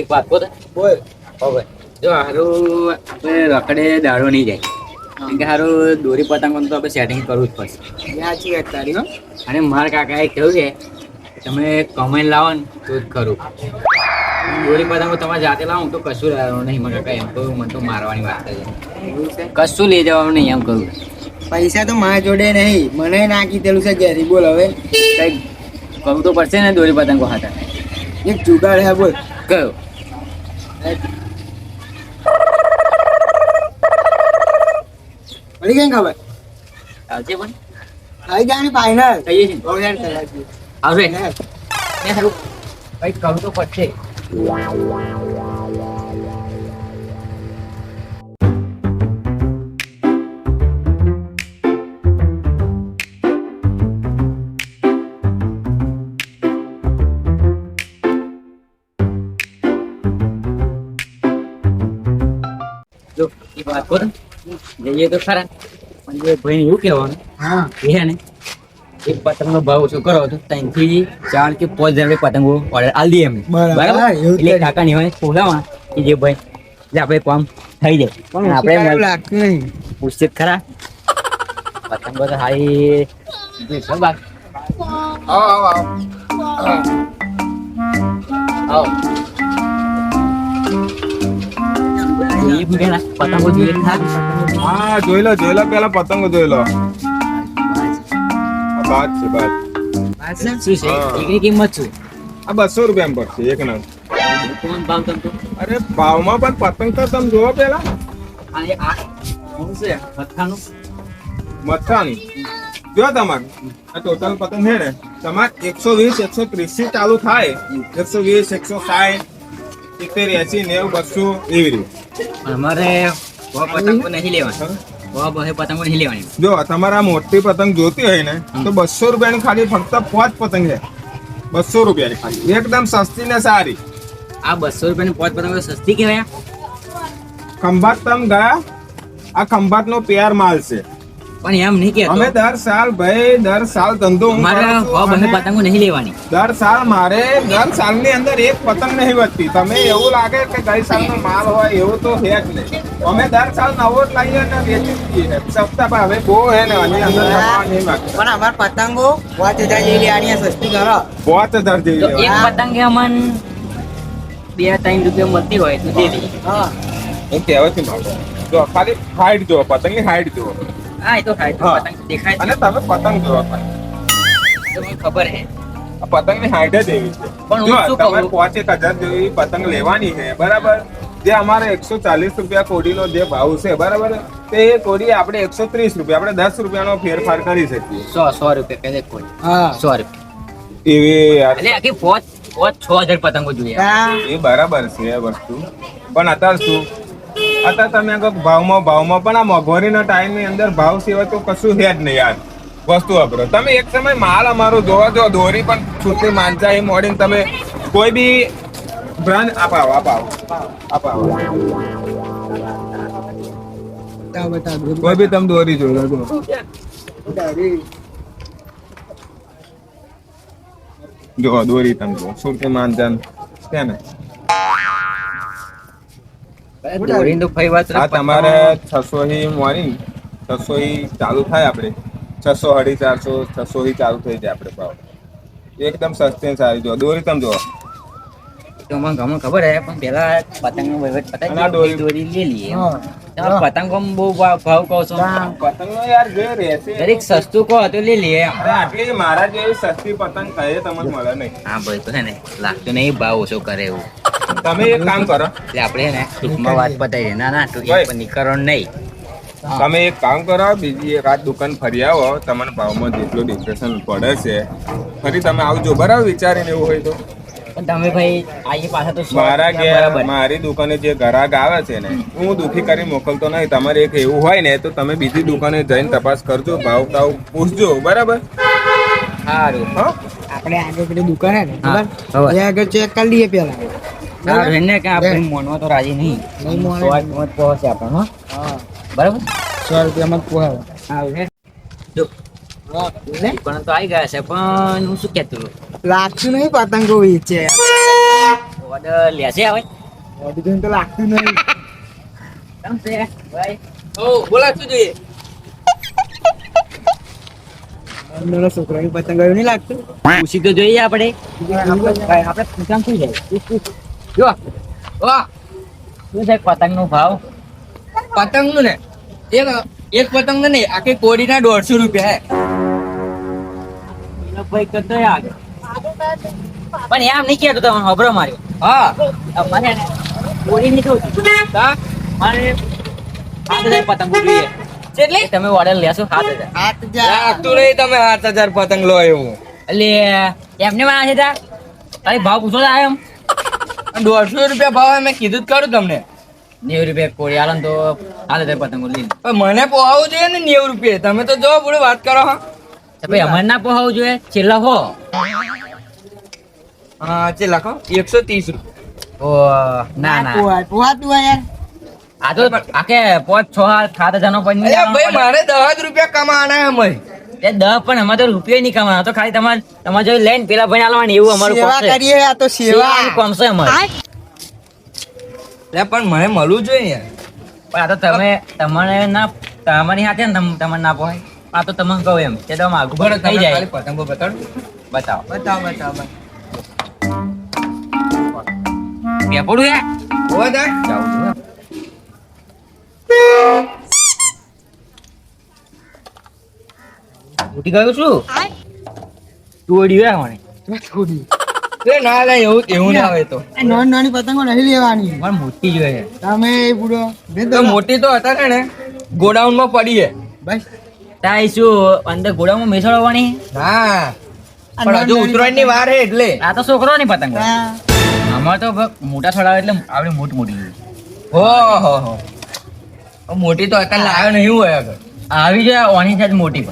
એક વાત કહો તો બોલ. હવે જો હારું આપણે રખડે દાડો નહીં જાય કેમ કે હારું દોરી પતંગનું તો આપણે સેટિંગ કરવું જ પડશે. સાચી વાત તારી હો. અને મારા કાકાએ કહ્યું છે કે તમે કમાઈને લાવો ને તો જ ખરું. દોરી પતંગો તમારે જાતે લાવો ને તો કશું લેવાનું નહીં. મારા કાકા એમ તો મને તો મારવાની વાત છે. એવું છે. કશું લઈ જવાનું નહીં એમ કરું. પૈસા તો મારા જોડે નહીં, મને ના કીધેલું છે ઘેરી. બોલ હવે કંઈક કરવું તો પડશે ને દોરી પતંગો હાથે. એક જુગાડ હે. બોલ. કયો મળી ગઈ ને ખબર? આવશે પણ આવી ગયા ફાઈનલ. કહીએ છીએ બહુ યાર કરાવી. આવશે ને સારું કંઈક કરવું તો પડશે. જો એક વાત કહો ને, જઈએ તો ખરા પણ જે ભાઈને એવું કહેવાનું હા. એ ને એક પતંગનો ભાવ ઓછો કરો તો 3 થી 4 કે 5 હજાર પતંગો ઓર્ડર આલ દઈએ એમને. બરાબર. એવું જ એટલે કરીએ. કાકાની હોય બોલાવા કે જે ભાઈ જે આપણે કામ થઈ જાય પણ આપણે આપણે લાગતું નહીં. પૂછશે જ ખરા પતંગો તો હાઈ જોઈશું બાક. આવો આવો આવો એ ભૂગેલા પતંગો જોઈએ ખરા. હા જોઈ લો પેલા પતંગો જોઈ લો. આ બાદ છે બાદ. શું છે એકની કિંમત શું? આ 200 રૂપિયા પડશે એક નંગ. કોણ ભાવ તમ તો અરે ભાવમાં પણ પતંગ તો તમે જોવો પેલા અને આ કોણ છે પથ્થાનું મથાની જો તમારે આ ટોટલ પતંગ છે ને તમારે 120 130 થી ચાલુ થાય. 120 160 70 80 90 200 એવી રીતે. અમારે પતંગો નહીં લેવાની. પતંગો નહીં લેવાની. જો તમારે આ મોટી પતંગ જોતી હોય ને તો 200 રૂપિયાની ખાલી ફક્ત 5 પતંગ છે. 200 રૂપિયાની ખાલી એકદમ સસ્તી ને સારી. આ 200 રૂપિયાની 5 પતંગો સસ્તી કહેવાય. ખંભાત તમે ગયા આ ખંભાત નો પેર માલ છે. પણ એમ નહીં કહેતો. અમે દર સાલ ધંધો હું મારે કરું છું અને પતંગો નહીં લેવાની. દર સાલ મારે દર સાલની અંદર એક પતંગ નહીં વધતી. તમે એવું લાગે કે ગઈ સાલનો માલ હોય એવું તો છે જ નહીં. અમે દર સાલ નવો જ લાવીએ અને વેચી દઈએ. સસ્તા ભાવ હવે બહુ હે ને આની અંદર નફા નહીં માંગતા. પણ અમાર પતંગો 5000 જેવી લેવાની છે, સસ્તી કરો. 5000 જેવી તો લેવાની. એક પતંગ અમન 2-3 રૂપિયા મળતી હોય તો દે દે. હા. હું કહેવાથી માંગુ જો ખાલી હાઈટ જુઓ પતંગની હાઈટ જુઓ હા એ તો ખાય તો હા. પતંગ દેખાય અને છે. તમે પતંગ જુઓ ખાલી. તો મને ખબર છે. આ પતંગની હાઈટ જ એવી છે. પણ હું જો શું તમે કહું? 5-1000 જેવી પતંગ લેવાની છે બરાબર. જે અમારે 140 રૂપિયા કોડીનો જે ભાવ છે બરાબર તે કોડી આપણે 130 રૂપિયા આપણે 10 રૂપિયાનો ફેરફાર કરી શકીએ. 100 રૂપિયા કહે કોઈ હા. 100 રૂપિયા એવી યાર એટલે આખી 5-6 હજાર પતંગો જોઈએ. હા. એ બરાબર છે એ વસ્તુ પણ અત્યારે શું અત્યારે તમે કહો ભાવમાં પણ આ મોંઘવારીના ટાઈમની અંદર ભાવ સિવાય તો કશું છે જ નહીં યાર વસ્તુ વાપરો. તમે એક સમય માલ અમારો જોવા જો દોરી પણ છૂટી માંચાઈ મોડીને તમે કોઈ બી બ્રાન્ડ અપાવો બતાવ. કોઈ બી તમે દોરી જોઈ લો જો દોરી તમે જો સુરતી માંચાન છે ને દોરીને તો ફરી વાત આ તમારે 600 થી મોર્નિંગ 600 થી ચાલુ થાય આપણે 600 450 600 થી ચાલુ થઈ જાય આપણે ભાવ એકદમ સસ્તી સારી જો દોરી તમે જો તો મને ગમે ખબર હે પણ પેલા પતંગનો વહીવટ અને આ પતાવી દોરી- દોરી લઈ લઈએ. હા. તમે પતંગોમાં બહુ ભાવ કહો છો. પતંગનો યાર જે રહેશે દરેક સસ્તું કહો તો લઈ લઈએ. અને આટલી મારા જેવી સસ્તી પતંગ કહે તમને મળે નહીં. હા ભાઈ તો હે ને લાગતું નહીં ભાવ ઓછો કરે એવું. તમે એક કામ કરો એટલે આપણે હે ને ટૂંકમાં વાત પતાવી ના ના ટૂંક ભાઈ. પર નીકળવાનું નહીં. તમે એક કામ કરો બીજી એક આ દુકાન ફરી આવો તમને ભાવમાં જેટલું ડિફ્રેશન પડે છે ફરી તમે આવજો બરાબર વિચારીને એવું હોય તો. પણ તમે ભાઈ આઈએ પાછા તો 100 મારા રૂપિયા ઘેર બરાબર. મારી દુકાને જે ગ્રાહક આવે છે ને હું દુખી કરી મોકલતો નહીં. તમારે એક એવું હોય ને તો તમે બીજી દુકાને જઈને તપાસ કરજો ભાવ તાવ પૂછજો બરાબર. સારું. હા આપણે આગળ પેલી દુકાન હે ને હા, ખબર? ખબર. એ આગળ ચેક કરી લઈએ પેલા. સારું એને કે આપણે મોનવા તો રાજી નહીં. નહીં મોને. 100 કિંમત પહોંચે આપણે હો. હા. બરાબર 100 રૂપિયામાં જ પોહાવે. સારું છે. જો દુકાન તો આવી ગયા છે પણ હું શું કહેતો હતો? લાગતું નહીં પતંગો વેચે. 100 ઓર્ડર લેશે હવે ઓડી જોઈને તો લાગતું નહીં. કેમ છે ભાઈ? ઓ બોલા શું જોઈએ? નાનો છોકરાની પતંગ એવું નહીં લાગતું. પૂછી તો જોઈએ આપણે પૂછામ શું જાય જો વાહ, શું છે પતંગનો ભાવ? પતંગ નું ને એક પતંગ ને નહીં, આખી કોડીના 150 રૂપિયા હે. ભાઈ કતો આગળ પણ એમ નહીં કહેતો તમે હબરો માર્યો હા અમારે ને ઓરી નહીં જોતું તા મારે 7,000 પતંગો જોઈએ કેટલી? તમે ઓર્ડર લેશો 7,000 હાથ જા. લાગતું નહીં તમે 8,000 પતંગ લો એવું. એટલે એમને માં છે તા તારી ભાવ પૂછો તા એમ 150 રૂપિયા ભાવ મેં કીધું જ ખરું તમને. 90 રૂપિયા કોરી આલો ને તો 7,000 પતંગો લઈ લે પણ મને પોહાવું જોઈએ ને 90 રૂપિયા. તમે તો જો બોલો વાત કરો હા. તો ભાઈ અમારે ના પોહાવું જોઈએ છેલ્લા હો હા છે લખો 130 રૂપિયા. ઓ ના ના પોહાતું હોય યાર. આ તો આકે 5-6-7,000 નો પણ અલ્યા ભાઈ મારે 10 રૂપિયા કમાવાના હે મય. એ 10 પણ અમારે તો રૂપિયા નહીં કમાવાનો તો ખાલી તમારે જો લઈને પેલા ભાઈ આલવાની એવું અમારું સેવા કોમ છે કરીએ આ તો સેવા. સેવાનું કોમ છે અમારે અલ્યા પણ મને મળવું જોઈએ યાર. પણ આ તો તમારે ના તમારી હાથે ને તમને ના પોહાય આ તો તમને કહું એમ કે તમે આગળ બરો થઈ જાય ખાલી પતંગો બતાડો. બતાવો બતાવો બતાવો. પેપડું હે હોવા દે. જાઉં છું હો. ઉઠી ગયું છું તોડ્યું હે મને એ ના ના એવું ના આવે તો. આ નાની નાની પતંગો નહીં લેવાની. મને મોટી જોઈએ તમે એ બુડો તો મોટી તો હતા ને ગોડાઉન માં પડી હે. બસ તાઈ શું અંદર ગોળામાં મેસળવાની ના આ પણ હજુ નાની ઉતરાયણ ની વાર હે એટલે. આ તો છોકરો ની પતંગ હોય. હા. અમારે તો મોટા છોડાવે એટલે આપણે મોટી મોટી જોઈએ. હો મોટી તો અત્યારે લાવ્યો નહીં હોય આગળ. આવી જાય ઓની સાઈડ મોટી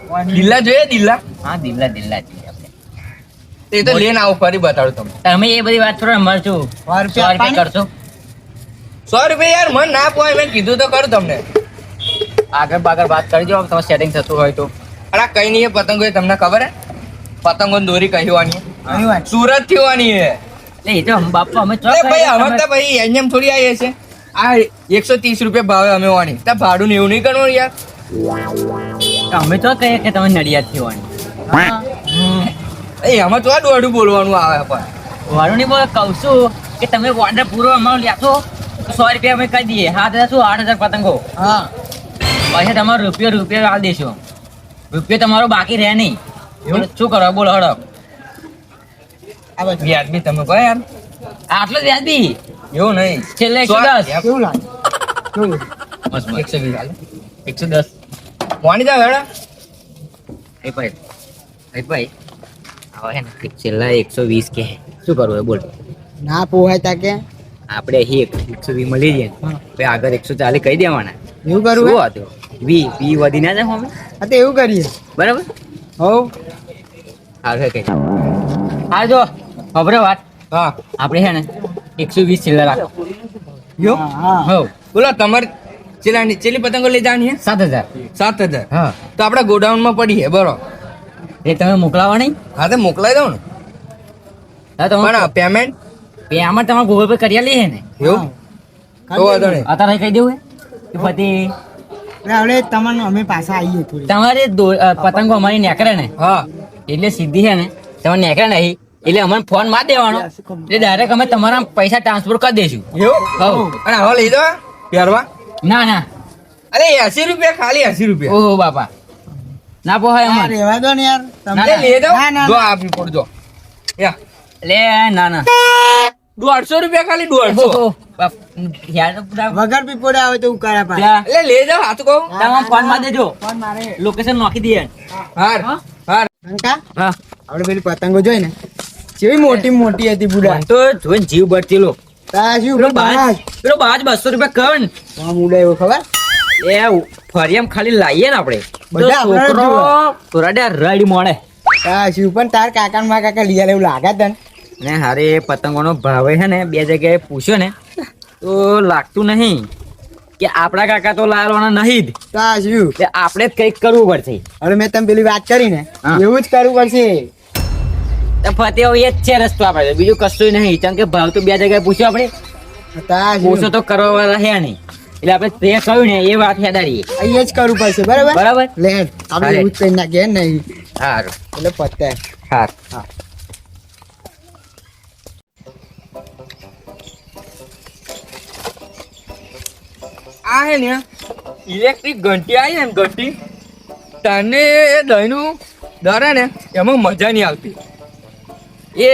પણ દિલ્લા જોઈએ દિલ્લા હા દિલ્લા દિલ્લા જ છે આપણે. તે તો લઈને આવું ફરી બતાડું તમને. તમે એ બધી વાત કરો ને અમારે શું 100 રૂપિયા કરશો 100 રૂપિયા યાર મન ના પોય મેં કીધું તો ખરું તમને. આગળ બાગળ વાત કરી જો તમારે સેટિંગ થતું હોય તો અરે આ કઈ નહીં પતંગો એ તમને ખબર હે પતંગો દોરી કઈ હોવાની અહીં વાત. સુરત થી હોવાની હે. એ તો બાપા અમે અરે ભાઈ હવે તો ભાઈ એમ થોડી આવીએ છે આ 130 રૂપિયા ભાવે અમે હોવાની ત્યાં ભાડું ને એવું નહીં કરવાનું યાર. અમે તો કહીએ કે તમે નડિયાદ થી હોય એ આમાં તો આ દોઢું બોલવાનું આવે પણ. વાળું નહીં બોલે કહું છું કે તમે ઓર્ડર પૂરો અમારો લેશો તો 100 રૂપિયા અમે કહી દઈએ 7,000 શું 8,000 પતંગો હા. પછી તમારો રૂપિયો આલ દેશો રૂપિયો તમારો બાકી રહે નહીં શું કરો બોલો હડો આ બસ. વ્યાજબી તમે કહો યાર આટલો જ વ્યાજબી એવું નહીં. છેલ્લે 110 કેવું લાગે? કેવું? મસ્ત મસ્ત. 120 હાલે. 110 મોની જાવ હેડા. એ ભાઈ હવે હે ને છેલ્લા 120 કે શું કરવું બોલ ના પોહાય તા કે આપણે અહીં 120 મળી જાય ને પછી આગળ 140 કહી દેવાના એવું કરવું શું હે? હતું વી વધી ના જાય અમે હા તો એવું કરીએ. બરાબર હોવ. આગળ કઈ હા જો ખબર વાત હા આપણે છે ને 120 છેલ્લા રાખો યો હા. હો બોલો તમારે ચેલી પતંગો લઈ જવાની હે 7,000 7,000 હા તો આપડા ગોડાઉન માં પડી હે બરો. એ તમે મોકલાવો નહીં હા તો મોકલાઈ દઉં ને હા તમે પણ પેમેન્ટ આમાં તમારે ગૂગલ પે કરી આલી છે ને એવું તો વાંધો નહીં. અત્યારે કહી દેવું હે કે પછી હવે તમને અમે પાછા આવીએ થોડી. તમારે પતંગો અમારી નેકરે ને હા એટલે સીધી છે ને તમે નેકરે નહીં એટલે અમને ફોન માર દેવાનો એટલે ડાયરેક્ટ અમે તમારા પૈસા ટ્રાન્સફર કરી દઈશું એવું હઉ. અને હવે લઈ દો પહેરવા. ના ના અરે 80 રૂપિયા ખાલી 80 રૂપિયા. ઓહો બાપા ના પોહાય હા, અમારે રહેવા દો ને યાર. અરે લઈ દો ના, ના, જો ના. આપી પડજો યા લે ના ના 150 રૂપિયા ખાલી 150. ઓહો, બાપ, યાર તો પૂરા વગર પીપોડે આવે તો ઉકાળા પાડે. ત્યાં એટલે લઈ જાઓ હાથ કહું. તમે ફોન માં દેજો ફોન મારે. લોકેશન નાખી દઈએ હાર હા? હાર અંકા, હા આપણે પેલી પતંગો જોઈ ને કેવી મોટી મોટી હતી બુડા. મને તો જોઈને જીવ બચેલો તા શું પેલો બાજ. બાજ 200 રૂપિયા કર ને આમ ઉડે એવું ખબર? એ ફરી એમ ખાલી લાવીએ ને આપણે બધા તો આપણે છોકરો જુઓ. થોડા રડી મળે તા શું પણ તાર કાકા ને મારા કાકા લઈ આલે એવું લાગે તને. ને હારે પતંગોનો ભાવ છે ને બે જગ્યાએ પૂછ્યો ને તો લાગતું નહીં કે આપણા કાકા તો લાવવાના નહીં જ તા શું એટલે આપણે જ કંઈક કરવું પડશે હવે મેં તમે પેલી વાત કરી ને હા. એવું જ કરવું પડશે. તો ફતે હવે એ જ છે રસ્તો આપણે, બીજું કશું નહીં. કેમ કે ભાવ તો બે જગ્યાએ પૂછ્યો આપણે, ઓછો તો કરવા વાળા હે નહીં, એટલે આપણે તે કહ્યું ને એ વાત હેડાડીએ. અહીંયા જ કરવું પડશે, બરાબર બરાબર. લે આપણે એવું જ કરી નાખીએ નહીં સારું. એટલે પતે. હા. આ હે ને ઇલેક્ટ્રિક ઘંટી આવી ને ઘંટી, તને એ દહીંનું દરે ને એમાં મજા નહીં આવતી. એ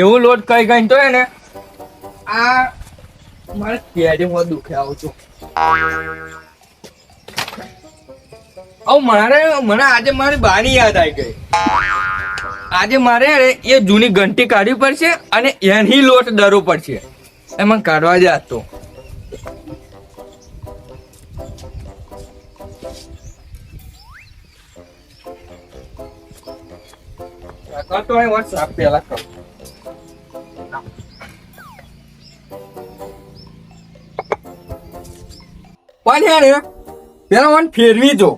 એવું લોટ કઈ કઈ તો હે ને આ મારે કેરીમાં દુખે આવું છું. મને આજે મારી બાની યાદ આવી ગઈ. આજે મારે હે ને એ જૂની ઘંટી કાઢવી પડશે અને એની લોટ દરવો પડશે. એમાં કાઢવા જ હતો. કરતો હોય WhatsApp પેલા કર. પણ હે ને પેલા મને ફેરવી દો.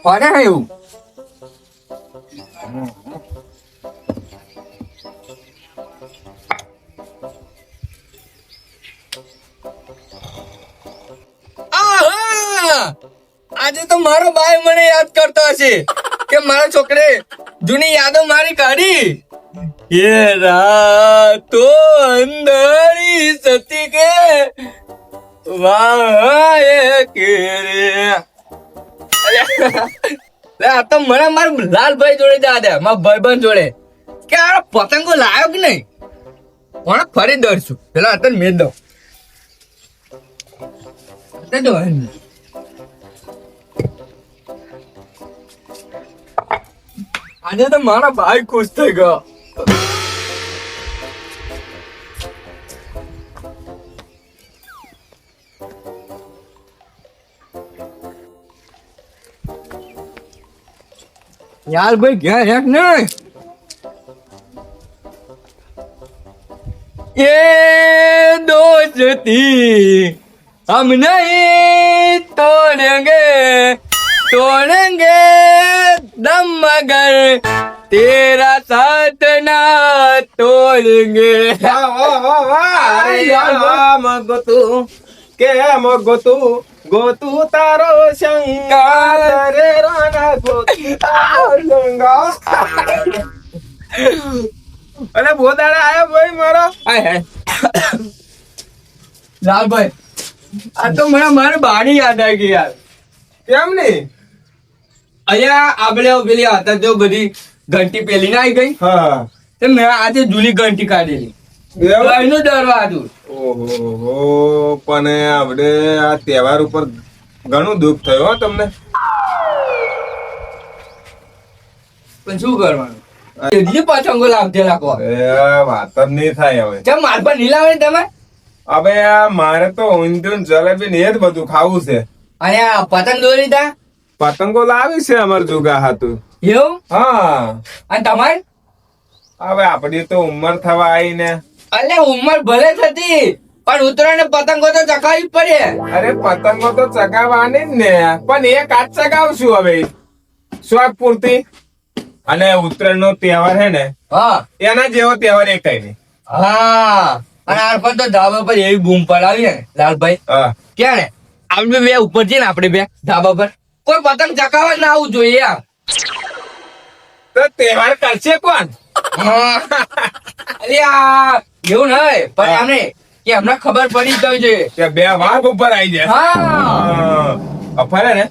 ફરે હે એવું. આજે તો મારો ભાઈ મને યાદ કરતો હશે કે મારા છોકરે જૂની યાદો મારી કાઢી. એ રાતો અંધારી સતી કે વાય કે રે. આ તો મને મારા લાલભાઈ જોડે જા દે, મારા ભાઈબંધ જોડે કે આ પતંગો લાયો કે નહીં. કોણ ફરી દરશું પેલા અત્યારે મેં દઉં. આજે તો મારા ભાઈ ખુશ થઈ ગયો. યાર ભાઈ ઘેર હેક નહીં. ये दोस्ती हम नहीं तोड़ेंगे दम मगर तेरा साथ ना तोड़ेंगे. ગોતું તારો શંકા રે રાના ગોતું તારો શંકા. અરે બોદાડા આયો ભાઈ મારો. લાલભાઈ આ તો મને મારી બાણી યાદ આવી ગઈ યાર. કેમ નહીં? અહીંયા આપણે પેલી હતા જો બધી ઘંટી પેલી ના આવી ગઈ. હા તે મેં આજે જૂની ઘંટી કાઢેલી. એનું ડરવા હતું. ઓહો પણ આપણે આ તહેવાર ઉપર ઘણું દુઃખ થયું હો તમને. પણ શું કરવાનું, એટલી પતંગો લાવજે લાગો. વાત જ નહીં થાય હવે. કેમ માર પર નહીં લાવે તમે? હવે આ મારે તો ઊંધિયું ને જલેબી ને એ જ બધું ખાવું છે. અને આ પતંગ દોરી તા પતંગો લાવી છે અમાર જુગા હાતું. એવું? હા અને તમારે હવે આપડી તો ઉંમર થવા આવી ને. અલે ઉંમર ભલે થતી પણ ઉત્તરાયણ પતંગો તો ચકાવી પડે. અરે પતંગો તો ચગાવવાની જ ને, પણ એક આજ ચગાવશું હવે શોખ પૂરતી. અને ઉત્તરાયણ નો તહેવાર હે ને હા એના જેવો તહેવાર એક કઈ નહીં. હા અને આ પર તો ધાબા પર એવી બૂમ પડાવી ને લાલભાઈ હા ક્યાં ને આપણે બે ઉપર જઈએ ને આપણે બે ધાબા પર કોઈ પતંગ ચકાવવા ના આવવું જોઈએ યાર. તો તહેવાર કરશે કોણ? અરે આ એવું નહીં પણ આમને કે હમણાં ખબર પડી જવી જોઈએ કે બે વાઘ ઉપર આવી જાય. હા અફરે ને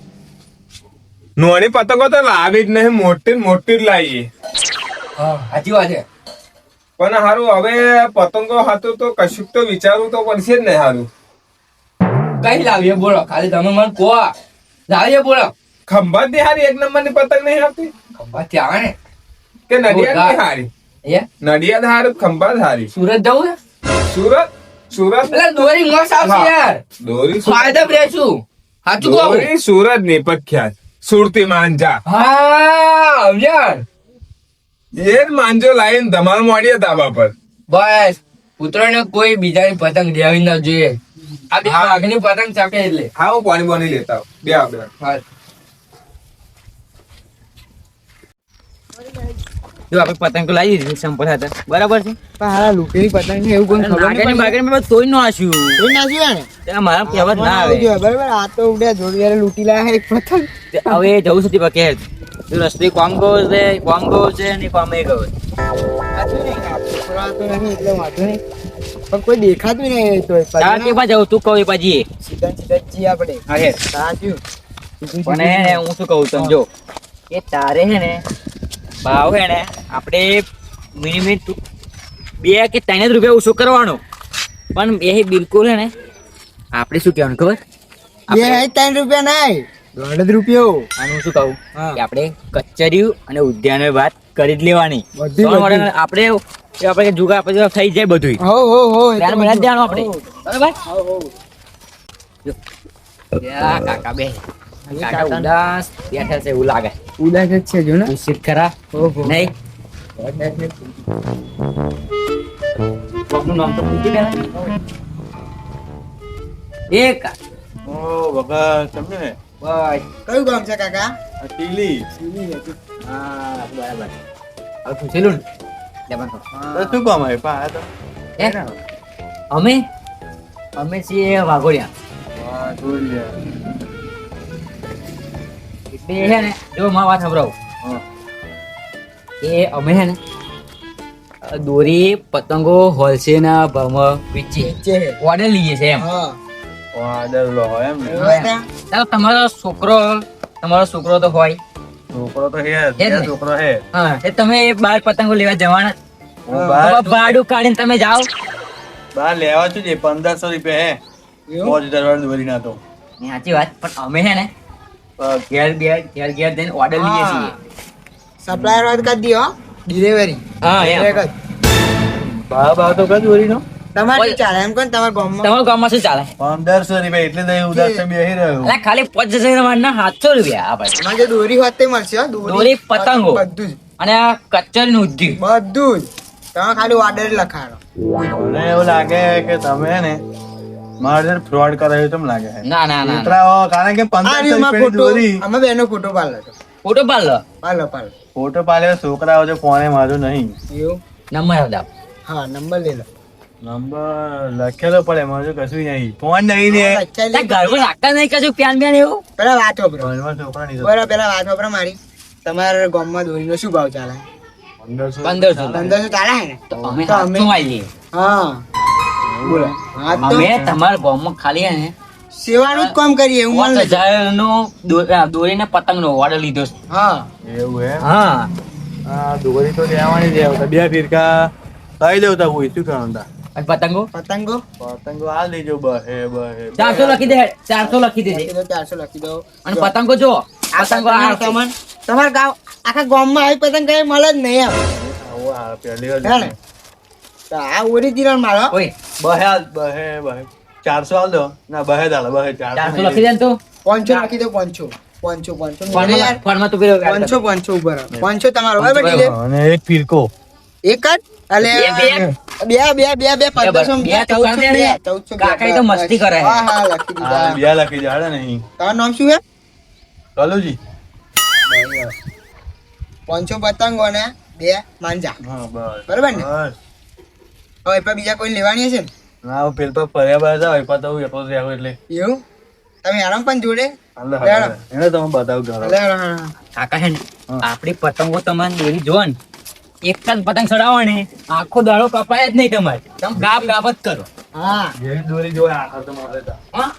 નોની પતંગો તો લાવી જ નહીં, મોટી મોટી જ લાવીએ. સાચી વાત છે. પણ હારું હવે પતંગો હતું તો કશુંક તો વિચારવું તો પડશે જ ને. હારું કઈ લાવીએ બોલો, ખાલી તમે મને કહો. લાવીએ બોલો. ખંભાત ની હારી એક નંબર ની પતંગ નહીં આવતી ખંભાત થી આવે ને કે નડિયાદ ની હારી? એ નડિયાદ હારું ખંભાત હારી? સુરત જવું છે? સુરત એટલે દોરી મસ્ત આવશે હા. યાર. દોરી ફાયદા રહેશું. સાચું કહું? દોરી સુરત ની પ્રખ્યાત સુરતી માંજા. હા યાર એ જ માંજો લાવીને ધમાલ મોડીએ ધાબા પર. બસ પુત્રને કોઈ બીજાની પતંગ દેવી ના જોઈએ. આ બે વાઘની પતંગ ચાકે એટલે હા હું પાણી બોની લેતા આવું. બે આપણે હા. જો આપણે પતંગ તો લાવી દીધી સંપલ હતા બરાબર છે પણ હારા લૂંટેલી પતંગ છે એવું કોઈ ખબર નાગેની નહીં બાગેની મેં તોય ન આસ્યું કોઈ નાખ્યું ને ત્યાં મારા કહેવત ના આવે બરાબર આ તો ઉડ્યા જોડિયારે લૂંટી લાયા એક પતંગ હવે જવું સુધી બકે જો રસ્તે કોમ ગયો છે ને કોમે ગયો સાચું નહીં આ છોકરા તો નહીં એટલે વાંધો નહીં પણ કોઈ દેખાતું નહીં તો ચાલ કે પા જવું તું કહું એ પાછી સીધા સીધા જ છીએ આપણે હા હે સાચું પણ હે ને હું શું કહું સમજો કે તારે હે ને ભાવ હે ને આપણે મિનિમમ 2 કે 3 રૂપિયા ઓછો કરવાનો પણ એ બિલકુલ હે ને આપણે શું કહેવાનું ખબર બે 3 રૂપિયા નહીં 1.5 રૂપિયો અને હું શું કહું હા. કે આપણે કચેરીઓ અને ઉદ્યાનો વાત કરી જ લેવાની બધી, તો બધી. આપણે જુગા પછી થઈ જાય બધું હો હો હો એ તો ત્યાર બધા જ જાણો આપણે હો. બરાબર હો હો યા કાકા બે કાકા ઉદાસ બેઠા છે એવું લાગે ઉદાસ જ છે જો ને ખુશી ખરા ઓહો નહીં કોકનું નામ તો પૂછી દે એક ઓ બાબા તમને ને બસ કયું ગામ છે કાકા આ ટીલી હા બરાબર હવે પૂછેલું ને લે પણ તો શું કામ આવે પા આ તો હે? અમે છીએ વાઘોડિયા વાહ જોડિયા એટલે હે ને જો માં વાત સંભળાવું હા એ અમે હે ને દોરી પતંગો હોલસેલના ભાવમાં વેચીએ છે ઓર્ડર લઈએ છે એમ હા વાદળ લો હોય એમ ને એવું હતા? ચાલો તમારો છોકરો તો હોય છોકરો તો હે હે જ ને? છોકરો હે હા એ તમે બાર પતંગો લેવા જવાના હું તો બહાર ભાડું કાઢીને તમે જાઓ બહાર લેવા છું જે 1500 રૂપિયા હે એવું? 5000 વાળી દોરી ના તો ની સાચી વાત પણ અમે હે ને ઘેર જઈને ઓર્ડર લઈએ છીએ સપ્લાયર વાત કરી દો ડિલિવરી હા એમ ભાવ તો કદ દોરી નો તમારે શું ચાલે એમ કોણ તમારા ગામમાં તમારા ગામમાં શું ચાલે 1500 રૂપિયા એટલે તો એ ઉદાસ બેહી રહ્યો અલા ખાલી 5000 ના 700 રૂપિયા આપણે એમાં જે દોરી હોત તે મળશે હો, દોરી, પતંગો. બધું જ અને આ કચરનું ઉદ્યોગ બધું જ તમે ખાલી ઓર્ડર લખાડો મને એવું લાગે કે તમે ને મારે ફ્રોડ કરાયું તેમ લાગે છે ના ના ના ઉતરાવો, કારણ કે આ 1500 રીલમાં રૂપિયાની ફોટો દોરી અમે બેનો ફોટો પાડલો હતો ફોટો પાડલો પાડલો ફોટો પાડ્યો છોકરાઓ છે ફોને મારું નહીં એવું નંબર આવતા હા નંબર લઈ લો નંબર લખેલો પડે મારું કશું નહીં ફોન નહીં ને લખાઈ લે. ઘરમાં રાખતા નહીં કશું પ્યાન બ્યાન એવું પેલા વાત વાપરો ઘરમાં છોકરા નહીં બરાબર પેલા વાત વાપરો મારી તમારા ગામમાં દોરીનો શું ભાવ ચાલે 1500 1500 1500 ચાલે હે ને તો અમે તો અમે- 700 આલીએ. હા બોલો હા તો અમે તમારા ગામમાં ખાલી હે ને સેવાનું જ કામ કરીએ હું માન લેજો. 5000 નો દોરીને પતંગનો ઓર્ડર લીધો છે હા એવું હે હા આ દોરી તો લેવાની જ આવતા બે ફિરકા લઈ દઉં તા હું શું કરવાનું તા અને પતંગો પતંગો પતંગો આ લેજો બહે 400 લખી દે 400 લખી દેજે લખી દો 400 લખી દો અને પતંગો જો પતંગો આ તમારા ગામ આખા ગામમાં આવી પતંગ કઈ મળે જ નહીં આમ આવો આ પહેલી હે વાર ને તો આ ઓરિજિનલ મારો ઓય બહે 400 આલ દો ના બહે દાલ બહે 400 લખી દે ને તું પાંચસો લખી દો પાંચસો મેરે યાર ફોનમાં તું પેલો પાંચસો ઉપર પાંચસો તમારો બરાબર ડીલે અને એક ફિરકો એક જ અલે બે, બે 1500 બે તો કરી દે ને. 1400 કાકાએ તો મસ્તી કરે. હા હા લખી દીધા આ બે લખી જાડે નહીં તમારું નામ શું છે કલુજી 500 પતંગો ને 2 માંજા હા બસ બરાબર ને બસ હવે પણ બીજા કોઈ લેવાની હશે ને ના પેલ પર ફર્યા બાર જાવ એ પાછો હું એકલો જ રહ્યો એટલે એવું તમે આરામ પણ જોડે હાલે લે. હાલે એને તમે બતાવું ઘર અલે, હા. કાકા છે ને આપણી પતંગો તમારે દોરી જો ને એક જ પતંગ ચડાવો ને આખો દાડો કપાય જ નહીં તમારે તમે ગાપ ગાપ જ કરો હા જે દોરી જોય આખા તો મારે તા હા